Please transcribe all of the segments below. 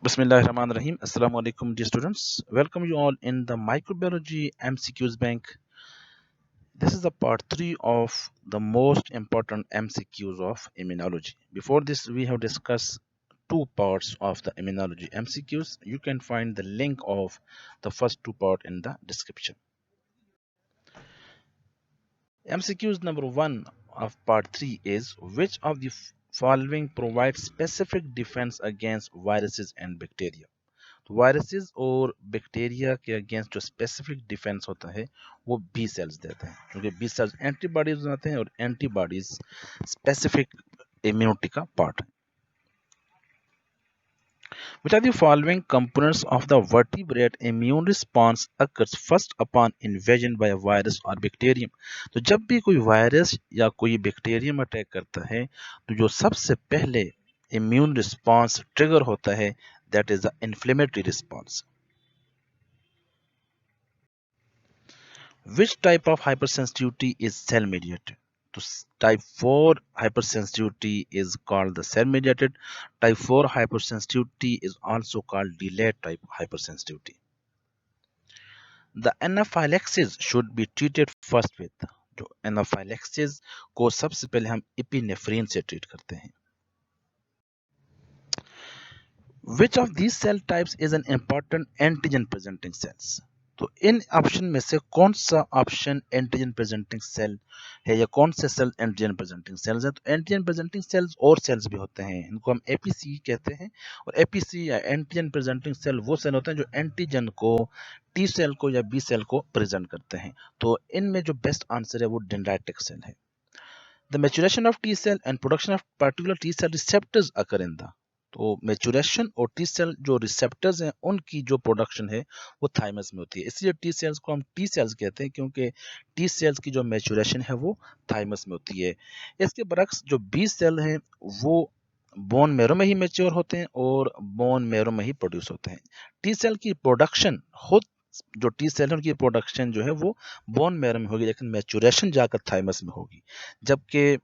Bismillahirrahmanirrahim. Assalamu alaikum, dear students. Welcome you all in the Microbiology MCQs bank. This is the part 3 of the most important MCQs of immunology. Before this, we have discussed two parts of the immunology MCQs. You can find the link of the first two part in the description. MCQs number 1 of part 3 is which of the following provides specific defense against viruses and bacteria? Viruses और bacteria के against जो specific defence होता है वो B sales देते हैं, क्योंकि B sales antibodies बनाते हैं और एंटीबॉडीज स्पेसिफिक इम्यूनिटी का पार्ट है. Which are the following components of the vertebrate immune response occurs first upon invasion by a virus or bacterium? तो जब भी कोई वायरस या कोई बैक्टीरियम अटैक करता है तो जो सबसे पहले इम्यून रिस्पांस ट्रिगर होता है that is the inflammatory response. Which type of hypersensitivity is cell mediated? So type 4 hypersensitivity is called the cell mediated. Type 4 hypersensitivity is also called delayed type hypersensitivity. The anaphylaxis should be treated first with. जो anaphylaxis को सबसे पहले हम epinephrine से treat करते हैं. Which of these cell types is an important antigen presenting cells? तो इन option में से कौन सा ऑप्शन एंटीजन प्रेजेंटिंग सेल है या कौन से सेल एंटीजन प्रेजेंटिंग सेल्स है? तो एंटीजन प्रेजेंटिंग सेल्स और सेल्स भी होते हैं, इनको हम एपीसी कहते हैं. और एपीसी या एंटीजन प्रेजेंटिंग सेल वो सेल होते हैं जो एंटीजन को टी सेल को या बी सेल को प्रेजेंट करते हैं. तो इनमें जो बेस्ट आंसर है वो डेंड्राइटिक सेल है. The maturation of T cell and production of particular T cell receptors occur in the. तो मेचुरेशन और टी सेल जो रिसेप्टर्स हैं उनकी जो प्रोडक्शन है वो थाइमस में होती है, इसलिए टी सेल्स को हम टी सेल्स कहते हैं क्योंकि टी सेल्स की जो मेचुरेशन है वो थाइमस में होती है. इसके बरक्स जो बी सेल हैं वो बोन मेरो में ही मेच्योर होते हैं और बोन मेरो में ही प्रोड्यूस होते हैं. टी सेल की प्रोडक्शन खुद जो टी सेल है उनकी प्रोडक्शन जो है वो बोन मेरो में होगी, लेकिन मैचुरेशन जाकर थाइमस में होगी, जबकि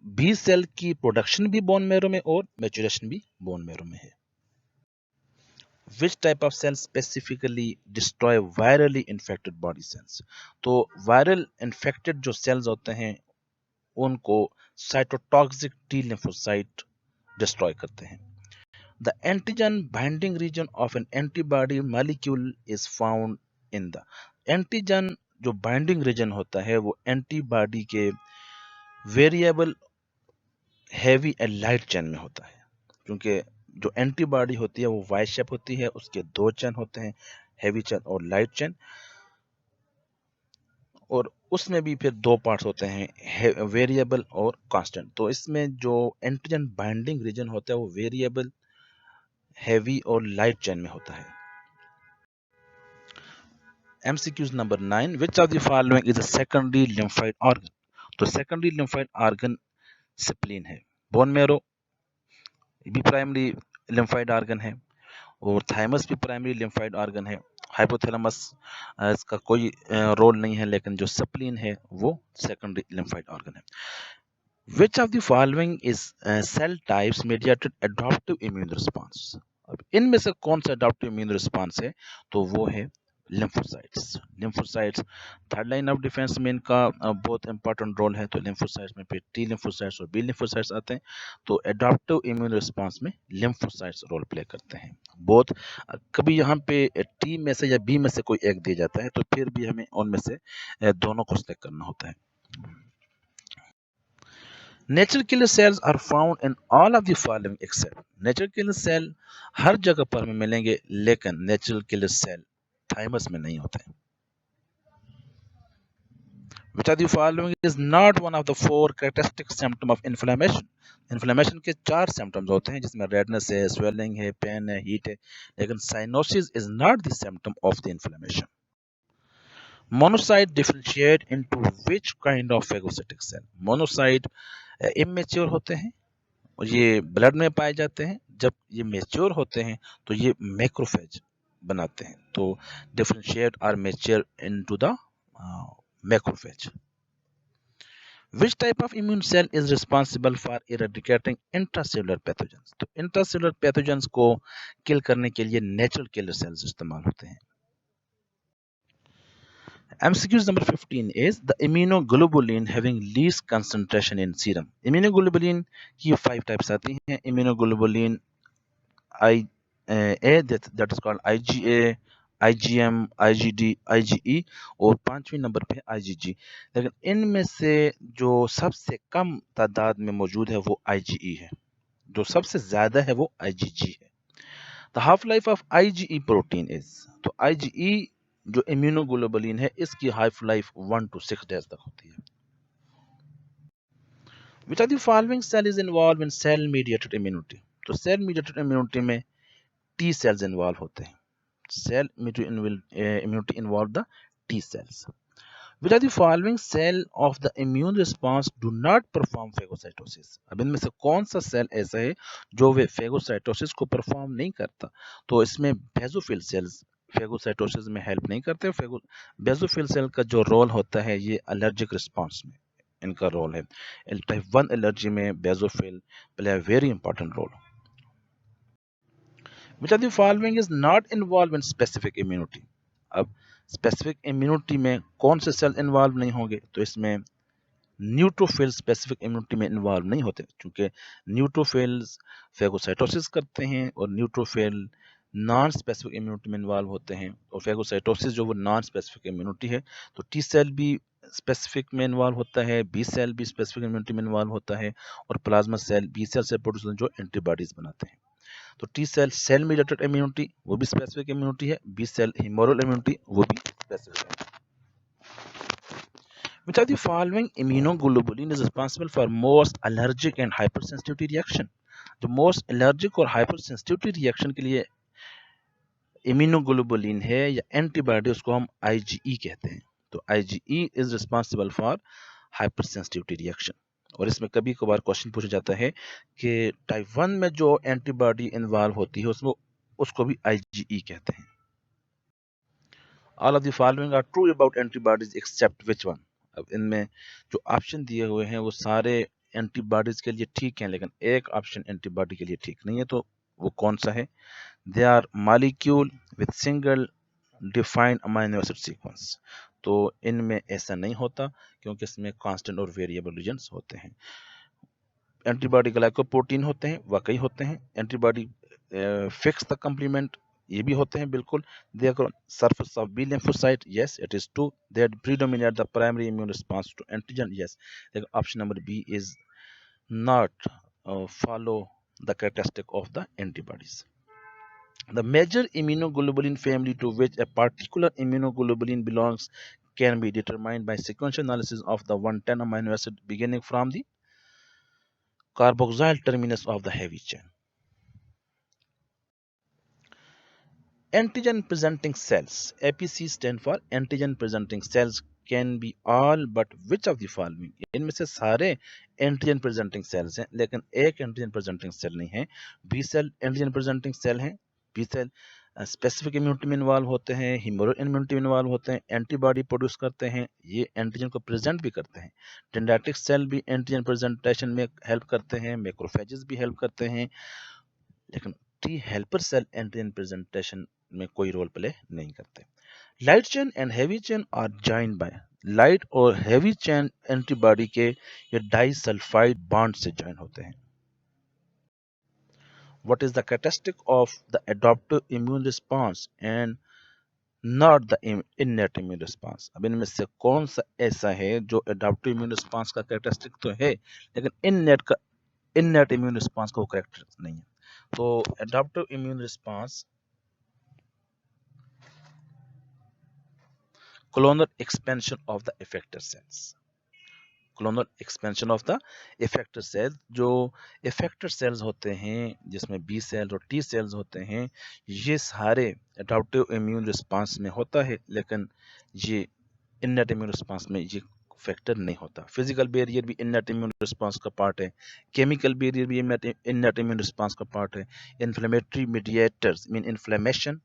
बी सेल की प्रोडक्शन भी बोन मेरो में और मैचुरेशन भी बोन मेरो में है. Which type of cells specifically destroy virally infected body cells? तो वायरल इन्फेक्टेड जो सेल्स होते हैं उनको साइटोटॉक्सिक टी लिम्फोसाइट डिस्ट्रॉय करते हैं. The antigen binding region of an antibody molecule is found in the. Antigen जो बाइंडिंग रीजन होता है वो एंटीबॉडी के variable heavy and light chain में होता है, क्योंकि जो एंटीबॉडी होती है वो वाई शेप होती है, उसके दो चेन होते हैं, हैवी चेन और लाइट चेन, और उसमें भी फिर दो पार्ट्स होते हैं, वेरिएबल और कांस्टेंट. तो इसमें जो एंटीजन बाइंडिंग रीजन होता है वो वेरिएबल, हैवी और लाइट चेन में होता है. MCQs number 9. Which of the following is a secondary lymphoid organ? तो secondary lymphoid organ स्प्लीन है. बोन मेरो भी प्राइमरी लिम्फाइड ऑर्गन है और थाइमस भी प्राइमरी लिम्फाइड ऑर्गन है. हाइपोथैलेमस इसका कोई रोल नहीं है, लेकिन जो स्प्लीन है वो सेकेंडरी लिम्फाइड ऑर्गन है. Which of the following is cell types mediated adaptive immune response? अब इनमें से कौन सा adaptive immune response है? तो वो है lymphocytes. Lymphocytes third line of defence में इनका बहुत इंपॉर्टेंट रोल है. तो लिम्फोसाइट्स में फिर टी लिम्फोसाइट्स और बी लिम्फोसाइट्स आते हैं. तो एडाप्टिव इम्यून रिस्पांस में लिम्फोसाइट्स रोल प्ले करते हैं. बहुत कभी यहाँ पे टी में से या बी में से कोई एक दिया जाता है तो फिर भी हमें उनमें से दोनों को सिलेक्ट करना होता है. Natural killer cells are found in all of the following except. Natural killer cell हर जगह पर हमें मिलेंगे, लेकिन नेचुरल किलर सेल थाइमस में नहीं होते हैं. Which of the following is not one of the four characteristic symptom of inflammation? Inflammation के 4 सिम्टम्स होते हैं, जिसमें रेडनेस है, स्वेलिंग है, पेन है, हीट है, लेकिन cyanosis is not the symptom of the inflammation. Monocyte differentiate into which kind of phagocytic cell? Monocyte immature होते हैं और ये ब्लड में पाए जाते हैं. जब ये मेच्योर होते हैं तो ये मैक्रोफेज बनाते हैं. तो डिफरेंशिएट और mature into the macrophage. Which type of immune cell is responsible for eradicating intracellular pathogens? तो intracellular pathogens को किल करने के लिए नेचुरल किलर सेल्स इस्तेमाल होते हैं. MCQs number 15 is the immunoglobulin having least concentration in serum. Immunoglobulin की 5 types आती हैं. Immunoglobulin A that is called IgA, IgM, IgD, IgE और 5वें नंबर पे IgG. लेकिन इनमें से जो सबसे कम तादाद में मौजूद है वो IgE है, जो सबसे ज्यादा है वो IgG है. The half life of IgE protein is, तो IgE जो इम्यूनोग्लोबुलिन है इसकी हाफ लाइफ 1 to 6 days तक होती है. Which of the following cell is involved in cell mediated immunity? तो सेल mediated immunity में T cells involve होते हैं. Cell immunity involve the T cells. Which of the following cell of the immune response do not perform phagocytosis? अब इनमें से कौन सा cell ऐसा है जो वे फेगोसाइटोसिस को परफॉर्म नहीं करता? तो इसमें बेसोफिल सेल्स फेगोसाइटोसिस में हेल्प नहीं करते. बेसोफिल सेल का जो रोल होता है ये एलर्जिक रिस्पॉन्स में इनका रोल है. टाइप 1 एलर्जी में basophil play a very important role. Which of the following is not involved in specific immunity? अब स्पेसिफिक इम्यूनिटी में कौन से सेल इन्वॉल्व नहीं होंगे? तो इसमें न्यूट्रोफिल स्पेसिफिक इम्यूनिटी में इन्वॉल्व नहीं होते, क्योंकि न्यूट्रोफिल्स फेगोसाइटोसिस करते हैं और न्यूट्रोफिल नॉन स्पेसिफिक इम्यूनिटी में इन्वॉल्व होते हैं. और फेगोसाइटोसिस जो वो नॉन स्पेसिफिक इम्यूनिटी है, तो टी सेल भी स्पेसिफिक में इन्वॉल्व होता है, बी सेल भी स्पेसिफिक इम्यूनिटी में इन्वॉल्व होता है और प्लाज्मा सेल बी सेल से प्रोड्यूस जो एंटीबॉडीज बनाते हैं. तो T cell cell mediated immunity वो भी स्पेसिफिक इम्यूनिटी है, बी सेल ह्यूमरल इम्यूनिटी वो भी स्पेसिफिक है. Which of the following immunoglobulin is responsible for most allergic and hypersensitivity reaction? जो most allergic और hypersensitivity reaction के लिए इम्यूनोग्लोबुलिन है या एंटीबॉडी उसको हम IgE कहते हैं. तो IgE is responsible for hypersensitivity reaction. और इसमें कभी कभार क्वेश्चन पूछा जाता है कि टाइप 1 में जो एंटीबॉडी इन्वॉल्व होती है उसमें उसको भी IgE कहते हैं. All of the following are true about antibodies except which one? अब इनमें जो ऑप्शन दिए हुए हैं वो सारे एंटीबॉडीज के लिए ठीक हैं, लेकिन एक ऑप्शन एंटीबॉडी के लिए ठीक नहीं है. तो वो कौन सा है? They are molecule with single defined amino acid sequence. तो इनमें ऐसा नहीं होता क्योंकि इसमें कांस्टेंट और वेरिएबल रीजन्स होते हैं. एंटीबॉडी ग्लाइकोप्रोटीन होते हैं, वाकई होते हैं. एंटीबॉडी फिक्स द कंप्लीमेंट, ये भी होते हैं बिल्कुल. They are surface of B lymphocyte, yes it is true. They predominate the primary immune response to antigen, yes. Option number B is not follow the characteristic of the antibodies. The major immunoglobulin family to which a particular immunoglobulin belongs can be determined by sequential analysis of the 110 amino acid beginning from the carboxyl terminus of the heavy chain. Antigen presenting cells, APC stand for antigen presenting cells, can be all but which of the following? इनमें से सारे antigen presenting sales हैं, लेकिन एक antigen presenting cell नहीं है. B cell antigen presenting cell हैं. B cell specific immunity में इन्वॉल्व होते हैं, ह्यूमरल इम्यूनिटी में इन्वॉल्व होते हैं, एंटीबॉडी प्रोड्यूस करते हैं, ये एंटीजन को प्रेजेंट भी करते हैं. डेंड्राइटिक सेल भी एंटीजन प्रेजेंटेशन में हेल्प करते हैं, मैक्रोफेजेस भी हेल्प करते हैं, लेकिन T helper cell antigen presentation में कोई रोल प्ले नहीं करते. Light chain and heavy chain are joined by, light और हैवी चेन एंटीबॉडी के ये डाइसल्फाइड बॉन्ड से जॉइन होते हैं. What is the characteristic of the adaptive immune response and not the innate immune response? अब इनमें से कौन सा ऐसा है जो adaptive immune response का characteristic तो है, लेकिन innate immune response का वो characteristic नहीं है. तो adaptive immune response clonal expansion of the effector cells. Clonal expansion of the effector cell, जो इफेक्टर सेल्स होते हैं जिसमें बी सेल और टी सेल्स होते हैं, ये सारे एडाप्टिव इम्यून रिस्पांस में होता है, लेकिन ये इननेट इम्यून रिस्पांस में ये फैक्टर नहीं होता. फिजिकल बैरियर भी इननेट इम्यून रिस्पांस का पार्ट है, केमिकल बैरियर भी इननेट इम्यून रिस्पांस का पार्ट है. इन्फ्लेमेटरी मीडिएटर्स मीन इन्फ्लेमेशन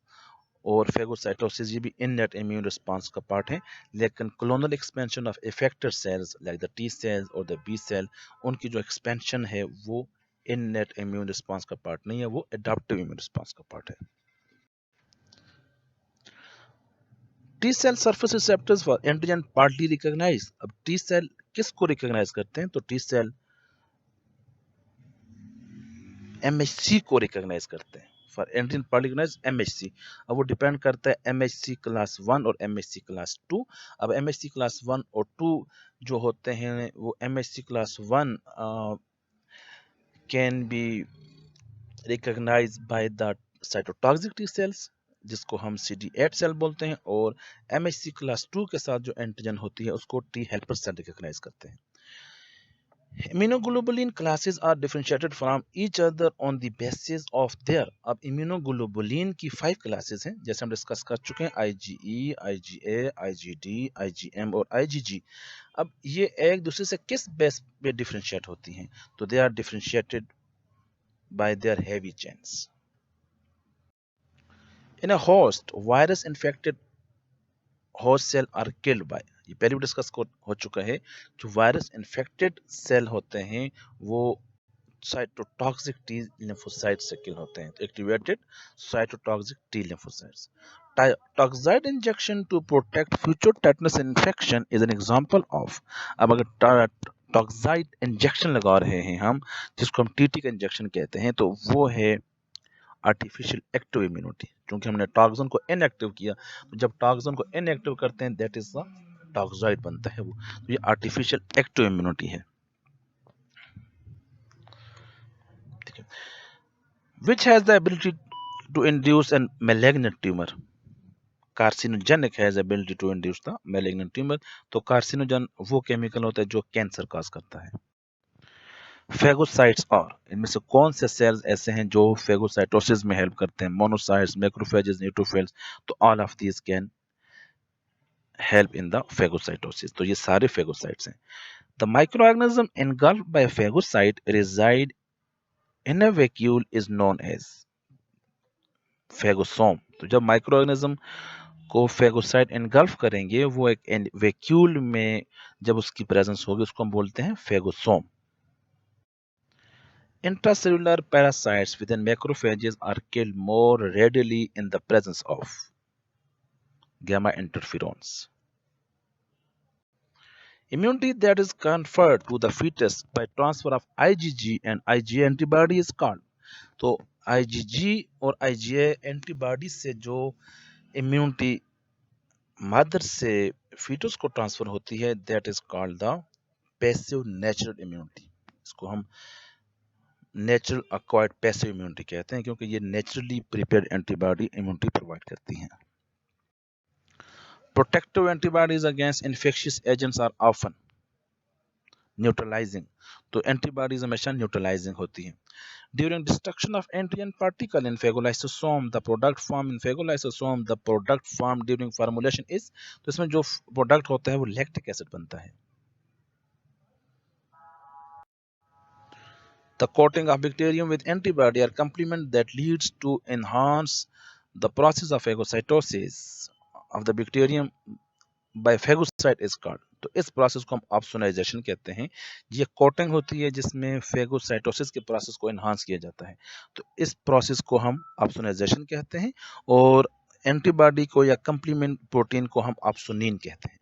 और फेगोसाइटोसिस ये भी इननेट इम्यून रिस्पांस का पार्ट है, लेकिन clonal expansion of effector cells like the T cells और द बी सेल, उनकी जो एक्सपेंशन है वो इननेट इम्यून रिस्पांस का पार्ट नहीं है, वो एडाप्टिव इम्यून रिस्पांस का पार्ट है। T cell surface receptors for antigen partly recognise. अब टी सेल किसको रिकॉग्नाइज करते हैं? तो टी सेल एमएचसी को रिकॉग्नाइज करते हैं। For antigen partly recognise MHC. अब वो डिपेंड करता है एमएचसी क्लास 1 और एमएचसी क्लास 2। अब एमएचसी क्लास 1 और 2 जो होते हैं वो MHC class 1 can be recognise by the cytotoxic T cells जिसको हम CD8 सेल बोलते हैं, और MHC क्लास 2 के साथ जो एंटीजन होती है उसको टी हेल्पर सेल रिकॉग्नाइज करते हैं। Immunoglobulin classes are differentiated from each other on the basis of their, अब immunoglobulin की 5 क्लासेस हैं जैसे हम डिस्कस कर चुके हैं, IgE, IgA, IgD, IgM और IgG। अब ये एक दूसरे से किस बेस पे डिफरेंशिएट होती हैं? तो they are differentiated by their heavy chains. In a host, virus infected host cell are killed by, ये पहले भी डिस्कस हो चुका है, जो वायरस इन्फेक्टेड सेल होते हैं वो साइटोटॉक्सिक टी लिम्फोसाइट से किल होते हैं, activated cytotoxic T lymphocytes. Toxoid injection to protect future tetanus infection is an example of. अब अगर टॉक्साइड इंजेक्शन लगा रहे हैं हम, जिसको हम टीटी का इंजेक्शन कहते हैं, तो वो है आर्टिफिशियल एक्टिव इम्यूनिटी। क्योंकि हमने टॉक्सिन को इनएक्टिव किया, तो जब टॉक्सिन को इनएक्टिव करते हैं दैट इज द टॉक्साइड बनता है वो, तो ये आर्टिफिशियल एक्टिव इम्यूनिटी है। ठीक है। Which has the ability to induce a malignant tumor? Carcinogenic has ability to induce the malignant tumour. तो कार्सिनोजन वो केमिकल होता है जो कैंसर काज करता है। फेगोसाइट्स और इनमें से कौन से सेल्स ऐसे हैं जो फेगोसाइटोसिस में हेल्प करते हैं? Monocytes, macrophages, neutrophils. तो all of these can help in the phagocytosis. तो ये सारे फेगोसाइट्स हैं। The microorganism engulfed by phagocyte resides in a vacuole is known as phagosome. तो जब माइक्रोऑर्गेनिज्म को फेगोसाइट एनगल्फ करेंगे, वो एक वैक्यूल में जब उसकी प्रेजेंस होगी उसको हम बोलते हैं phagosome. Intracellular parasites within macrophages are killed more readily in the presence of gamma interferons. Immunity that is conferred to the fetus by transfer of IgG and IgA antibody is called. तो IgG और IgA antibody से जो immunity mother से foetus को transfer होती है that is called the passive natural immunity. इसको हम नेचुरल अक्वायर्ड पैसिव इम्यूनिटी कहते हैं क्योंकि ये naturally prepared antibody immunity provide करती हैं। Protective antibodies against infectious agents are often neutralising. तो एंटीबॉडीज हमेशा न्यूट्रलाइजिंग होती हैं। During destruction of antigen particle in phagolysosome, the product formed in phagolysosome, the product formed during formulation is, तो इसमें जो product होता है वो लैक्टिक एसिड बनता है। The coating of bacterium with antibody or complement that leads to enhance the process of phagocytosis of the bacterium by phagocyte is called। तो इस प्रोसेस को हम ऑप्सोनाइजेशन कहते हैं। ये कोटिंग होती है जिसमें फेगोसाइटोसिस के प्रोसेस को एनहांस किया जाता है, तो इस प्रोसेस को हम ऑप्सोनाइजेशन कहते हैं। और एंटीबॉडी को या कंप्लीमेंट प्रोटीन को हम ऑप्सोनिन कहते हैं।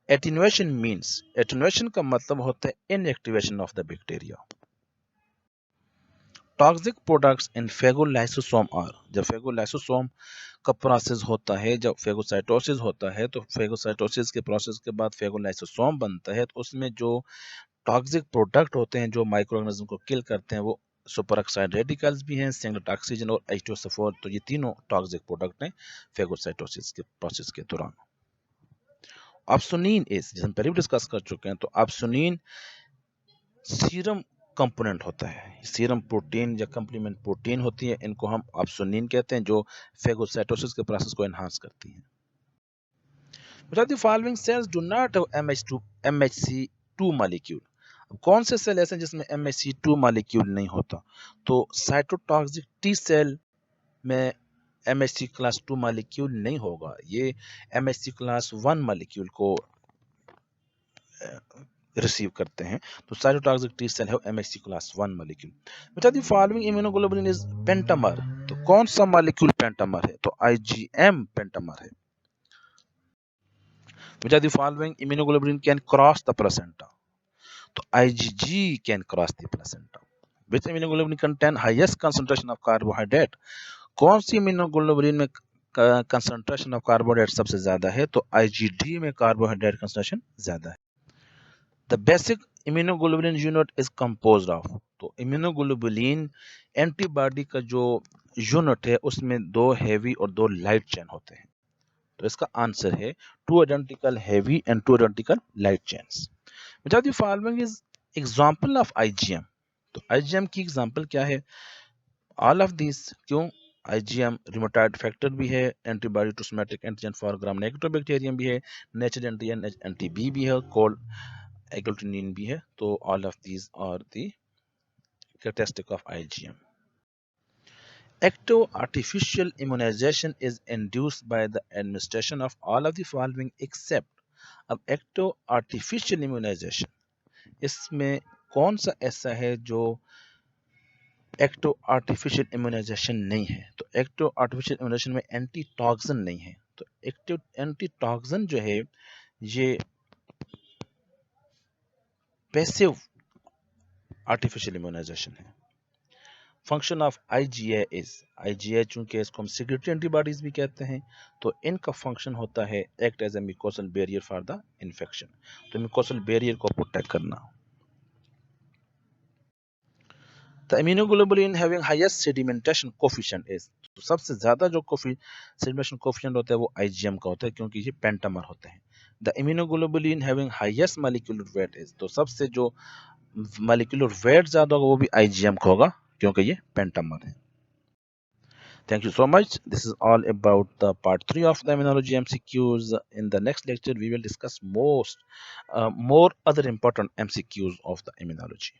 एटेन्युएशन मींस, एटेन्युएशन का मतलब होता है inactivation of the bacteria. Toxic products in phagolysosome are, जब फेगोलाइसोसोम का प्रोसेस होता है, जब फेगोसाइटोसिस होता है, तो फेगोसाइटोसिस के प्रोसेस के बाद फेगोलाइसोसोम बनता है, तो उसमें जो टॉक्सिक प्रोडक्ट होते हैं जो माइक्रोऑर्गेनिज्म को किल करते हैं वो सुपर ऑक्साइड रेडिकल्स भी हैं, सिंगलेट ऑक्सीजन और H2SO4। तो ये तीनों टॉक्सिक प्रोडक्ट हैं फेगोसाइटोसिस के प्रोसेस के दौरान। ऑप्सोनिन इज, जैसे हम पहले भी डिस्कस कर चुके हैं, तो ऑप्सोनिन सीरम कंपोनेंट होता है, सीरम प्रोटीन या कंप्लीमेंट प्रोटीन होती है, इनको हम ऑप्सोनिन कहते हैं जो फेगोसाइटोसिस के प्रोसेस को एनहांस करती हैं। Which of the following cells do not have MHC2 molecule? अब कौन से सेल ऐसे हैं जिसमें MHC2 मॉलिक्यूल नहीं होता? तो साइटोटॉक्सिक टी सेल में MHC क्लास 2 मालिक्यूल नहीं होगा, ये MHC क्लास 1 मालिक्यूल को रिसीव करते हैं। तो साइटोटॉक्सिक टी सेल है MHC क्लास 1 मालिक्यूल। बेटा the following immunoglobulin is pentamer, तो कौन सा मालिक्यूल पेंटामर है? तो IgM पेंटामर है। बेटा the following immunoglobulin can cross the placenta, तो IgG can cross the placenta. Which immunoglobulin contain highest concentration of carbohydrate, कौन सी इम्यूनोग्लोबुलिन में कंसंट्रेशन ऑफ कार्बोहाइड्रेट सबसे ज्यादा है? तो IgD में कार्बोहाइड्रेट कंसंट्रेशन ज्यादा है। The basic immunoglobulin unit is composed of, तो इम्यूनोग्लोबुलिन एंटीबॉडी का जो यूनिट है उसमें 2 हेवी और 2 लाइट चेन होते हैं। तो इसका आंसर है 2 identical heavy and 2 identical light chains. बेटा the following is example of IgM, तो IgM की एग्जांपल क्या है? ऑल ऑफ दिस, क्यों? IgM रिमोटाइड फैक्टर भी है, antibody to somatic antigen for gram negative bacterium भी है, नेचुरल एंटीजन एंटी-B भी है, कोल्ड एग्लूटिनिन भी है। तो all of these are the characteristic of IgM. Ecto-artificial immunization is induced by the administration of all of the following except, अब ecto-artificial immunization इसमें कौन सा ऐसा है जो ecto-artificial immunization नहीं है? तो ecto-artificial immunization में एंटीटॉक्सिन नहीं है। तो एंटीटॉक्सिन जो है ये पैसिव आर्टिफिशियल इम्यूनाइजेशन है। Function of IgA is, IgA चूंकि इसको हम सिक्रेटरी एंटीबॉडीज भी कहते हैं, तो इनका फंक्शन होता है act as a mucosal barrier for the infection, तो म्यूकोसल बैरियर को प्रोटेक्ट करना। The immunoglobulin having highest sedimentation coefficient is, तो सबसे ज्यादा जो सेडिमेंटेशन कोफिशिएंट होता है वो IgM का होता है क्योंकि ये पेंटामर होते हैं। The immunoglobulin having highest molecular weight is, तो सबसे जो मॉलिक्यूलर वेट ज्यादा होगा वो भी IgM का होगा क्योंकि ये पेंटामर है। Thank you so much. This is all about the part 3 of the immunology MCQs. In the next lecture, we will discuss more other important MCQs of the immunology.